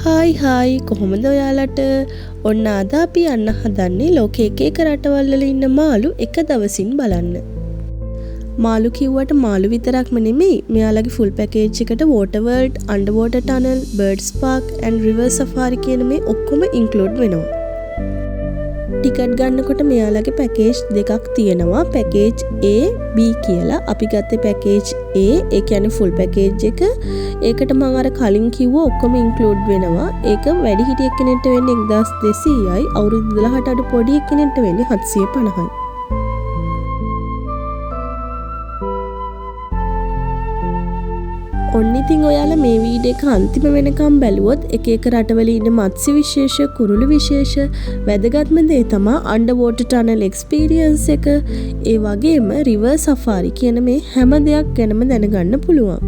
Hi කොහොමද ඔයාලට? ඔන්න අද අපි යන්න හදන්නේ ලෝකයේ එක එක රටවල් වල ඉන්න මාළු එක දවසින් බලන්න. මාළු කිව්වට මාළු විතරක්ම නෙමෙයි. මෙයාලගේ ෆුල් පැකේජ් එකට water world, underwater tunnel, birds park and river safari කියන මේ ඔක්කොම ඉන්ක්ලූඩ් වෙනවා. ටිකට් ගන්නකොට මෙයාලගේ පැකේජ් දෙකක් තියෙනවා. පැකේජ් A, B කියලා. අපි ගත්තේ පැකේජ් A. ඒ කියන්නේ ෆුල් පැකේජ් එක. ඒකට මම අර කලින් කිව්ව ඔක්කොම ඉන්ක්ලූඩ් වෙනවා. ඒක වැඩි හිටියෙක් කෙනෙක්ට වෙන්නේ 1200යි. අවුරුදු 12ට අඩු පොඩි කෙනෙක්ට වෙන්නේ 750යි. ඔන්න ඉතින් ඔයාලා මේ වීඩියෝ එක අන්තිම වෙනකම් බැලුවොත් එක එක රටවල ඉන්න මත්ස්‍ය විශේෂ, කුරුළු විශේෂ, වැදගත්ම දේ තමයි underwater tunnel experience එක. ඒ වගේම river safari කියන මේ හැම දෙයක් ගැනම දැනගන්න පුළුවන්.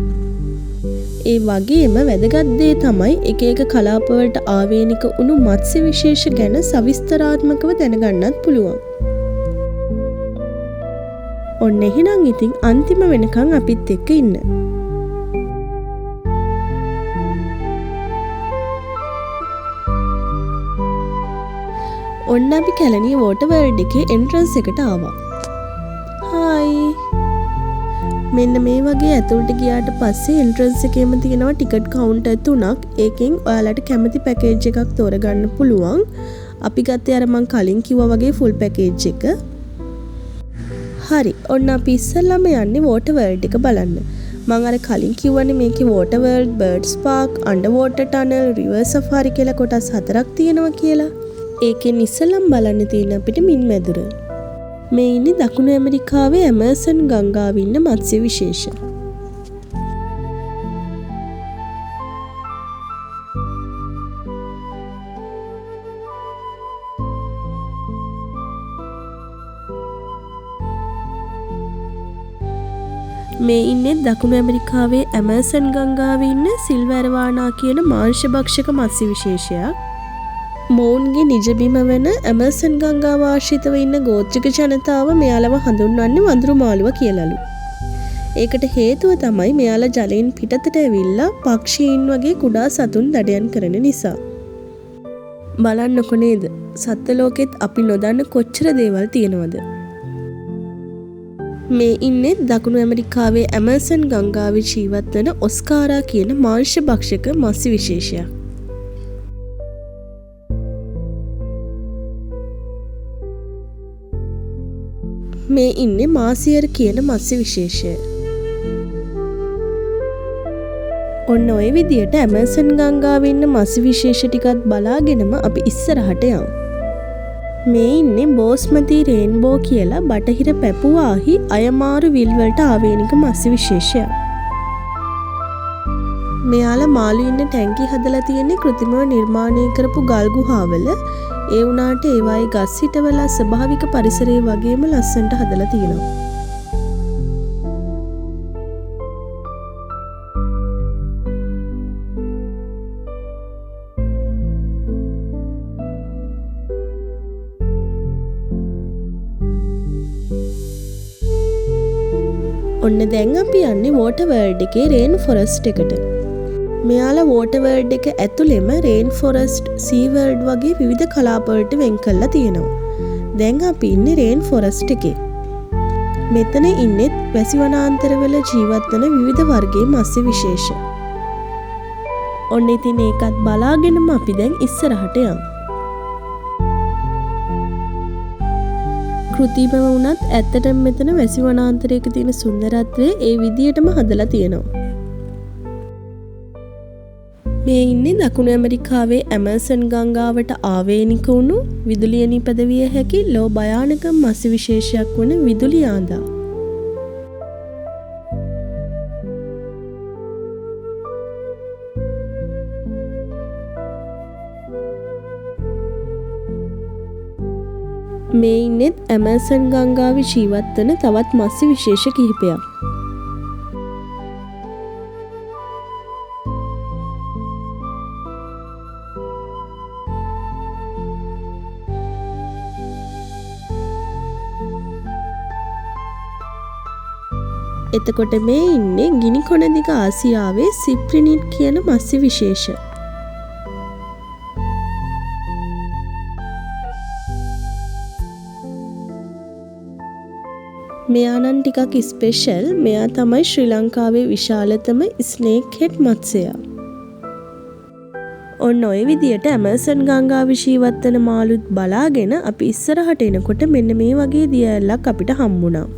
ඒ වගේම වැදගත් දේ තමයි එක එක කලාප වලට ආවේනික වුණු මත්ස්‍ය විශේෂ ගැන සවිස්තරාත්මකව දැනගන්නත් පුළුවන්. ඔන්න එහෙනම් ඉතින් අන්තිම වෙනකම් අපිත් එක්ක ඉන්න. ඔන්න අපි කැලණිය water world එකේ entrance එකට ආවා. හායි. මෙන්න මේ වගේ ඇතුළට ගියාට පස්සේ entrance එකේම තියෙනවා ටිකට් කවුන්ටර් 3ක්. ඒකෙන් ඔයාලට කැමති පැකේජ් එකක් තෝරගන්න පුළුවන්. අපි ගත්තේ අර මං කලින් කිව්වා වගේ ෆුල් පැකේජ් එක. හරි. ඔන්න අපි ඉස්සෙල්ලාම යන්නේ water world එක බලන්න. මං අර කලින් කිව්වනේ මේකේ water world, birds park, underwater tunnel, river safari කියලා කොටස් 4ක් තියෙනවා කියලා. ඒකෙන් ඉස්සෙල්ලම බලන්න තියෙන අපිට මින් මැදුර. මේ ඉන්නේ දකුණු ඇමරිකාවේ ඇමර්සන් ගංගාවේ ඉන්න මත්ස්‍ය විශේෂ. මේ ඉන්නේ දකුණු ඇමරිකාවේ ඇමර්සන් ගංගාවේ ඉන්න සිල්වර් ඇරවානා කියන මාංශභක්ෂක මත්ස්‍ය විශේෂයක්. මොවුන්ගේ නිජබිම වෙන ඇමර්සන් ගංගාව ආශ්‍රිතව ඉන්න ගෝත්‍රික ජනතාව මෙයාලව හඳුන්වන්නේ වඳුරු මාළුවා කියලාලු. ඒකට හේතුව තමයි මෙයාලා ජලයෙන් පිටතට ඇවිල්ලා පක්ෂීන් වගේ කුඩා සතුන් දඩයන් කරන නිසා. බලන්නකො නේද? සත්ත්ව ලෝකෙත් අපි නොදන්න කොච්චර දේවල් තියෙනවද? මේ ඉන්නේ දකුණු ඇමරිකාවේ ඇමර්සන් ගංගාවේ ජීවත් වන ඔස්කාරා කියන මාංශ භක්ෂක මත්ස්‍ය විශේෂයක්. මේ ඉන්නේ මාසියර් කියන මත්ස්‍ය විශේෂය. ඔන්න ඔය විදියට ඇමර්සන් ගංගාවේ ඉන්න මත්ස්‍ය විශේෂ ටිකත් බලාගෙනම අපි ඉස්සරහට යමු. මේ ඉන්නේ බෝස්මති රේන්බෝ කියලා බටහිර පැපුවාහි අයමාරු විල් වලට ආවේනික මත්ස්‍ය විශේෂයක්. මෙයාලා මාළු ඉන්න ටැංකි හදලා තියෙන්නේ කෘත්‍රිමව නිර්මාණය කරපු ගල් ගුහාවල. ඒ වුණාට ඒවායේ ගස් හිටවල ස්වභාවික පරිසරය වගේම ලස්සනට හදලා තියෙනවා. ඔන්න දැන් අපි යන්නේ water world එකේ රේන් ෆොරස්ට් එකට. මෙයාලා water world එක ඇතුළෙම රේන් ෆොරස්ට්, සී වර්ල්ඩ් වගේ විවිධ කලාප වලට වෙන් කරලා තියෙනවා. දැන් අපි ඉන්නේ රේන් ෆොරස්ට් එකේ. මෙතන ඉන්නේ වැසි වනාන්තරවල ජීවත් වන විවිධ වර්ගයේ මත්ස්‍ය විශේෂ. ඔන්න ඉතින් ඒකත් බලාගෙනම අපි දැන් ඉස්සරහට යමු. කෘතිමව වුණත් ඇත්තටම මෙතන වැසි වනාන්තරයක තියෙන සුන්දරත්වය ඒ විදියටම හදලා තියෙනවා. මේ ඉන්නේ දකුණු ඇමරිකාවේ ඇමර්සන් ගංගාවට ආවේනික වුණු විදුලිය නිපදවිය හැකි ලෝ භයානක මත්ස්‍ය විශේෂයක් වන විදුලි ආඳා. මේ ඉන්නේ ඇමර්සන් ගංගාවේ ජීවත් වන තවත් මත්ස්‍ය විශේෂ කිහිපයක්. එතකොට මේ ඉන්නේ ගිනි කොන දිග ආසියාවේ සිප්‍රිනිඩ් කියන මත්ස්‍ය විශේෂ. මෙයා නම් ටිකක් ස්පෙෂල්. මෙයා තමයි ශ්‍රී ලංකාවේ විශාලතම ස්නේක් හෙඩ් මත්ස්‍යයා. ඔන්න ඔය විදියට ඇමසන් ගංගාවේ ජීවත් වෙන මාළුත් බලාගෙන අපි ඉස්සරහට එනකොට මෙන්න මේ වගේ දිය ඇල්ලක් අපිට හම්බුණා.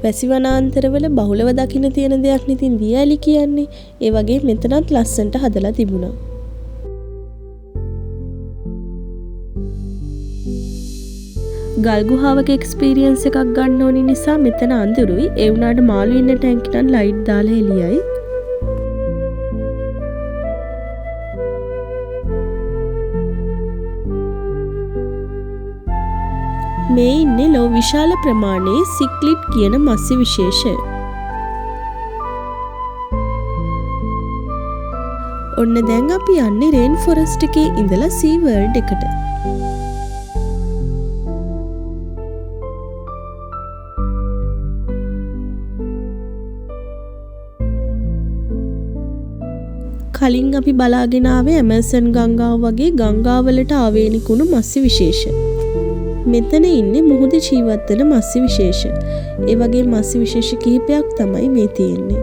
වැසි වනාන්තරවල බහුලව දකින්න තියෙන දෙයක් නිතින් දිය ඇලි කියන්නේ. ඒ වගේ මෙතනත් ලස්සනට හදලා තිබුණා. ගල් ගුහාවක එක්ස්පීරියන්ස් එකක් ගන්න ඕනි නිසා මෙතන අඳුරුයි. ඒ වුණාට මාළු ඉන්න ටැංකියට ලයිට් දාලා එළියයි. මේ ඉන්නේ ලෝ විශාල ප්‍රමාණයේ සික්ලිඩ් කියන මත්ස්‍ය විශේෂය. ඔන්න දැන් අපි යන්නේ රේන් ෆොරස්ට් එකේ ඉඳලා සී වර්ල්ඩ් එකට. කලින් අපි බලාගෙන ආවේ ඇමසන් ගංගාව වගේ ගංගාවලට ආවේනිකුණු මත්ස්‍ය විශේෂ. මෙතන ඉන්නේ මුහුදේ ජීවත් වෙන මත්ස්‍ය විශේෂ. ඒ වගේ මත්ස්‍ය විශේෂ කිහිපයක් තමයි මේ තියෙන්නේ.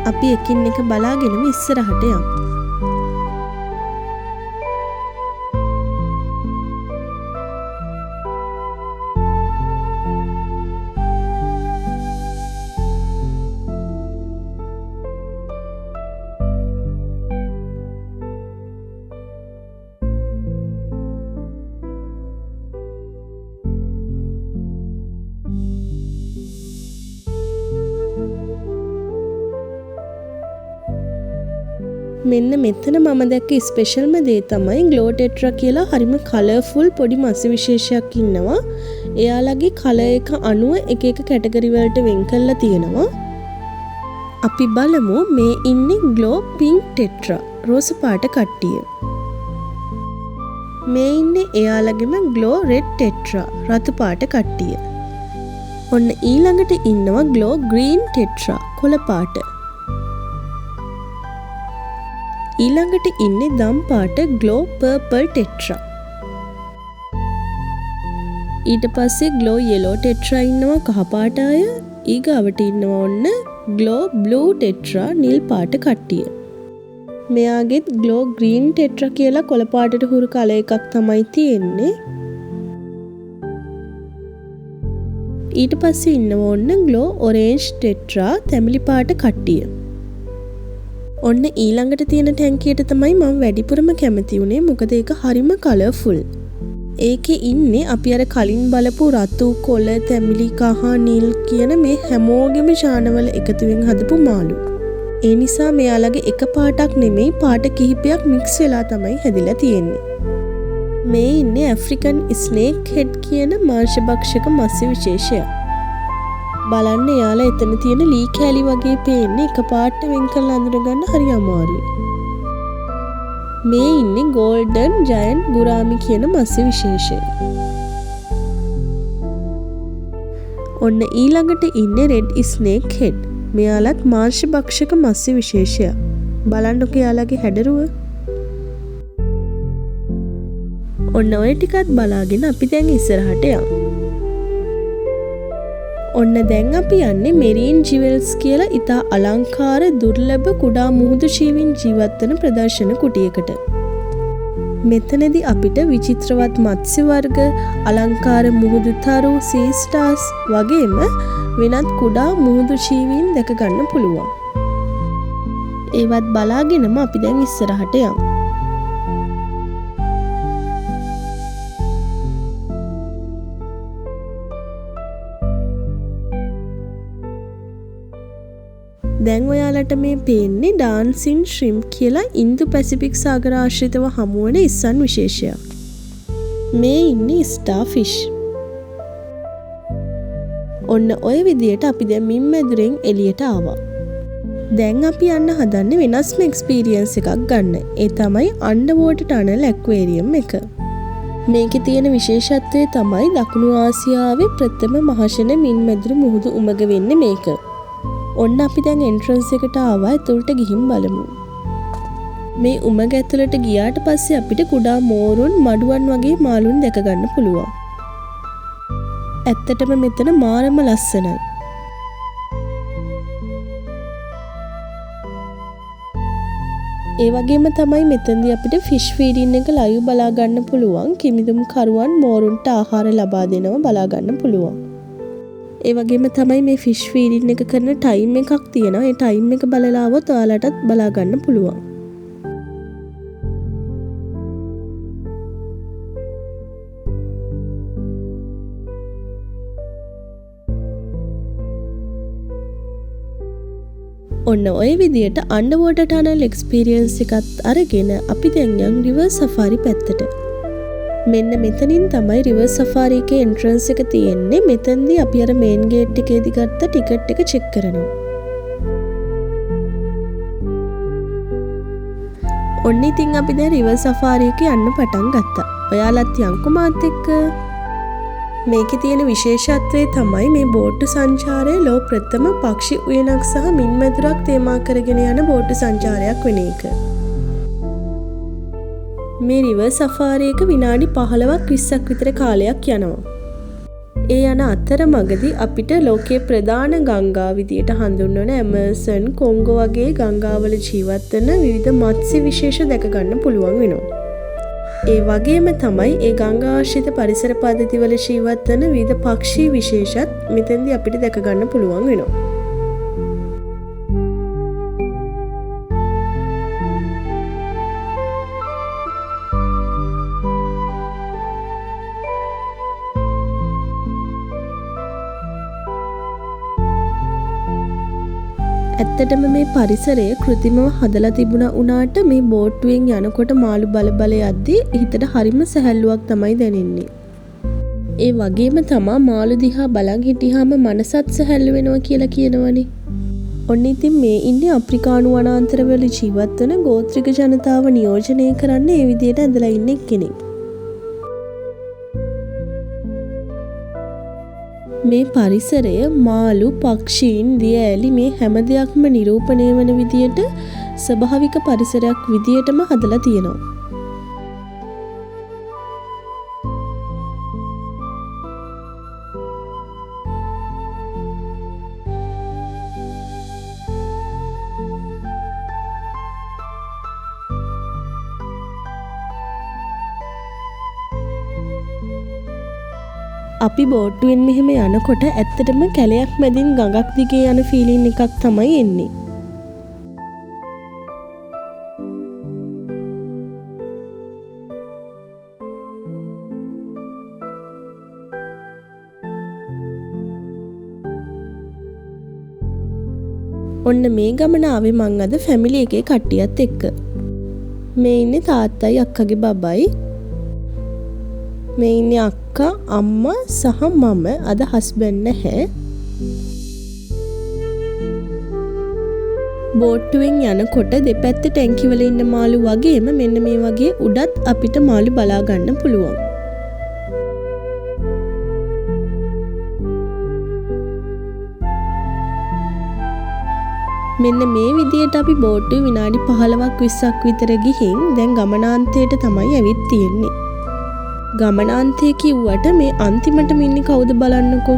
අපි එකින් එක බලාගෙනම ඉස්සරහට යමු. මෙන්න මෙතන මම දැක්ක ස්පෙෂල්ම දේ තමයි ග්ලෝ ටෙට්‍රා කියලා හරිම කලර්ෆුල් පොඩි මත්ස්‍ය විශේෂයක් ඉන්නවා. එයාලගේ කලර් එක අනුව එක එක කැටගරි වලට වෙන් කරලා තියෙනවා. අපි බලමු මේ ඉන්නේ ග්ලෝ පින්ක් ටෙට්‍රා රෝස පාට කට්ටිය. මේ ඉන්නේ එයාලගේම ග්ලෝ රෙඩ් ටෙට්‍රා රතු පාට කට්ටිය. ඔන්න ඊළඟට ඉන්නවා ග්ලෝ ග්‍රීන් ටෙට්‍රා කොළ පාට. ඊළඟට ඉන්නේ දම් පාට ග්ලෝ පර්පල් ටෙට්‍රා. ඊට පස්සේ ග්ලෝ යෙලෝ ටෙට්‍රා ඉන්නවා කහ පාට අය. ඊගාවට ඉන්නවා ඔන්න ග්ලෝ බ්ලූ ටෙට්‍රා නිල් පාට කට්ටිය. මෙයාගෙත් ග්ලෝ ග්‍රීන් ටෙට්‍රා කියලා කොළ පාටට හුරු කලර් එකක් තමයි තියෙන්නේ. ඊට පස්සේ ඉන්නවා ඔන්න ග්ලෝ ඔරේන්ජ් ටෙට්‍රා තැඹිලි පාට කට්ටිය. ඔන්න ඊළඟට තියෙන ටැංකියට තමයි මම වැඩිපුරම කැමති වුණේ. මොකද ඒක හරිම කලර්ෆුල්. ඒකේ ඉන්නේ අපි අර කලින් බලපු රතු කොළ තැඹිලි කහ නිල් කියන මේ හැමෝගෙම ශානවල එකතුවෙන් හදපු මාළු. ඒ නිසා මෙයාලගේ එක පාටක් නෙමෙයි පාට කිහිපයක් මික්ස් වෙලා තමයි හැදිලා තියෙන්නේ. මේ ඉන්නේ ඇෆ්‍රිකන් ස්නේක් හෙඩ් කියන මාංශභක්ෂක මත්ස්‍ය විශේෂය. බලන්න එයාලා එතන තියෙන ලී කැලි වගේ පේන්නේ එක පාට වෙන් කරලා අඳුරගන්න හරි අමාරුයි. මේ ඉන්නේ ගෝල්ඩන් ජයන්ට් ගුරාමි කියන මත්ස්‍ය විශේෂය. ඔන්න ඊළඟට ඉන්නේ රෙඩ් ස්නේක් හෙඩ්. මෙයාලත් මාංශ භක්ෂක මත්ස්‍ය විශේෂය. බලන්නකෝ එයාලගේ හැඩරුව. ඔන්න ඔය ටිකත් බලාගෙන අපි දැන් ඉස්සරහට යමු. ඔන්න දැන් අපි යන්නේ මෙරීන් ජිවෙල්ස් කියලා ඉතා අලංකාර දුර්ලභ කුඩා මුහුදු ජීවීන් ජීවත් වෙන ප්‍රදර්ශන කුටියකට. මෙතනදී අපිට විචිත්‍රවත් මත්ස්‍ය වර්ග, අලංකාර මුහුදු තරු, සී ස්ටාර්ස් වගේම වෙනත් කුඩා මුහුදු ජීවීන් දැක ගන්න පුළුවන්. ඒවත් බලාගෙනම අපි දැන් ඉස්සරහට යමු. දැන් ඔයාලට මේ පේන්නේ ඩාන්සින් ශ්‍රිම්ප් කියලා ඉන්දු පැසිෆික් සාගර ආශ්‍රිතව හමුවන ඉස්සන් විශේෂයක්. මේ ඉන්නේ ස්ටාර් ෆිෂ්. ඔන්න ඔය විදියට අපි දැන් මින් මැදුරෙන් එළියට ආවා. දැන් අපි යන්න හදන්නේ වෙනස්ම එක්ස්පීරියන්ස් එකක් ගන්න. ඒ තමයි අන්ඩර්වෝටර් ටනල් ඇක්වේරියම් එක. මේකේ තියෙන විශේෂත්වය තමයි දකුණු ආසියාවේ ප්‍රථම මහජන මින් මැදුරු මුහුදු උමග වෙන්නේ මේක. ඔන්න අපි දැන් එන්ට්‍රන්ස් එකට ආවා. ඇතුළට ගිහින් බලමු. මේ උමග ඇතුළට ගියාට පස්සේ අපිට කුඩා මෝරුන් මඩුවන් වගේ මාළුන් දැක ගන්න පුළුවන්. ඇත්තටම මෙතන මාරම ලස්සනයි. ඒ වගේම තමයි මෙතනදී අපිට ෆිෂ් ෆීඩින් එක ලයිව් බලා ගන්න පුළුවන්. කිමිදුම් කරුවන් මෝරුන්ට ආහාර ලබා දෙනවා බලා ගන්න පුළුවන්. ඒ වගේම තමයි මේ ෆිෂ් ෆීඩින් එක කරන ටයිම් එකක් තියෙනවා. ඒ ටයිම් එක බලලා આવොත් ඔයාලටත් බලා ගන්න පුළුවන්. ඔන්න ඔය විදියට අන්ඩර්වෝටර් ටනල් එක්ස්පීරියන්ස් එකත් අරගෙන අපි දැන් යන් රිවර් සෆාරි පැත්තට. මෙන්න මෙතනින් තමයි රිවර් සෆාරි එකේ එන්ට්‍රන්ස් එක තියෙන්නේ. මෙතනදී අපි අර මේන් ගේට් එකේදී ගත්ත ටිකට් එක චෙක් කරනවා. ඔන්න ඉතින් අපි දැන් රිවර් සෆාරි එකේ යන්න පටන් ගත්තා. ඔයාලත් යන්කෝ මාත් එක්ක. මේකේ තියෙන විශේෂත්වය තමයි මේ බෝට්ටු සංචාරයේ ලෝ ප්‍රථම පක්ෂි උයනක් සහ මින්මැදුරක් තේමා කරගෙන යන බෝට්ටු සංචාරයක් වෙන එක. මේ රිවර් සෆාරි එක විනාඩි 15ක් 20ක් විතර කාලයක් යනවා. ඒ යන අතරමඟදී අපිට ලෝකයේ ප්‍රධාන ගංගා විදියට හඳුන්වන ඇමර්සන් කොංගෝ වගේ ගංගාවල ජීවත් වෙන විවිධ මත්ස්‍ය විශේෂ දැක ගන්න පුළුවන් වෙනවා. ඒ වගේම තමයි ඒ ගංගා ආශ්‍රිත පරිසර පද්ධතිවල ජීවත් වන විවිධ පක්ෂී විශේෂත් මෙතෙන්දී අපිට දැක ගන්න පුළුවන් වෙනවා. ඇත්තටම මේ පරිසරය කෘතිමව හදලා තිබුණා වුණාට මේ බෝට්ටුවෙන් යනකොට මාළු බල යද්දී හිතට හරිම සැහැල්ලුවක් තමයි දැනෙන්නේ. ඒ වගේම තමයි මාළු දිහා බලන් හිටියාම මනසත් සැහැල්ලු වෙනවා කියලා කියනවනේ. ඔන්න ඉතින් මේ ඉන්නේ අප්‍රිකානු වනාන්තරවල ජීවත් වන ගෝත්‍රික ජනතාව නියෝජනය කරන්න ඒ විදිහට ඇඳලා ඉන්න කෙනෙක්. මේ පරිසරය මාළු පක්ෂීන් දිය ඇලි මේ හැම දෙයක්ම නිරූපණය වන විදියට ස්වභාවික පරිසරයක් විදියටම හදලා තියෙනවා. අපි බෝට්ටුවෙන් මෙහෙම යනකොට ඇත්තටම කැලයක් මැදින් ගඟක් දිගේ යන ෆීලින් එකක් තමයි එන්නේ. ඔන්න මේ ගමන ආවේ මං අද ෆැමිලි එකේ කට්ටියත් එක්ක. මේ ඉන්නේ තාත්තයි අක්කගේ බබයි. මේ ඉන්නේ අක්කා අම්මා සහ මම. අද හස්බන්ඩ් නැහැ. බෝට්ටුවෙන් යනකොට දෙපැත්තේ ටැංකි වල ඉන්න මාළු වගේම මෙන්න මේ වගේ උඩත් අපිට මාළු බලා ගන්න පුළුවන්. මෙන්න මේ විදියට අපි බෝට්ටුවේ විනාඩි 15ක් 20ක් විතර ගිහින් දැන් ගමනාන්තයට තමයි ඇවිත් තියෙන්නේ. ගමනාන්තය කිව්වට මේ අන්තිමටම ඉන්නේ කවුද බලන්නකෝ.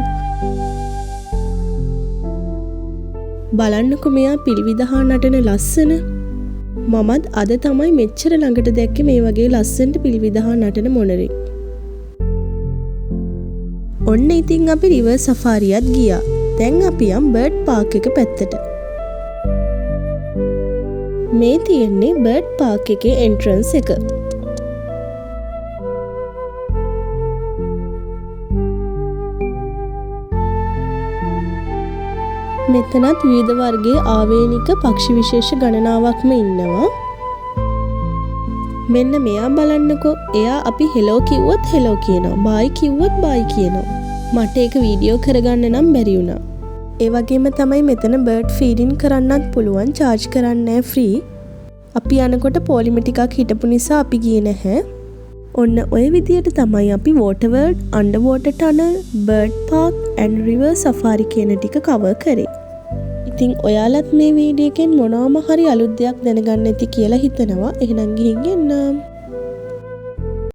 බලන්නකෝ මෙයා පිළිවිදහා නටන ලස්සන. මමත් අද තමයි මෙච්චර ළඟට දැක්කේ මේ වගේ ලස්සනට පිළිවිදහා නටන මොනරෙක්. ඔන්න ඉතින් අපි රිවර් සෆාරියත් ගියා. දැන් අපි යම් බර්ඩ් පාක් එක පැත්තට. මේ තියෙන්නේ බර්ඩ් පාක් එකේ එන්ට්‍රන්ස් එක. මෙතනත් විවිධ වර්ගයේ ආවේනික පක්ෂි විශේෂ ගණනාවක්ම ඉන්නවා. මෙන්න මෙයා බලන්නකෝ. එයා අපි හෙලෝ කිව්වොත් හෙලෝ කියනවා. බයි කිව්වොත් බයි කියනවා. මට ඒක වීඩියෝ කරගන්න නම් බැරි වුණා. ඒ වගේම තමයි මෙතන බර්ඩ් ෆීඩින් කරන්නත් පුළුවන්. චාර්ජ් කරන්නේ ෆ්‍රී. අපි යනකොට පොලිම ටිකක් හිටපු නිසා අපි ගියේ නැහැ. ඔන්න ඔය විදියට තමයි අපි water world, underwater tunnel, bird park and river safari කියන ටික කවර් කරේ. ඉතින් ඔයාලත් මේ වීඩියෝ එකෙන් මොනවාම හරි අලුත් දෙයක් දැනගන්න ඇති කියලා හිතනවා. එහෙනම් ගිහින් එන්නම්.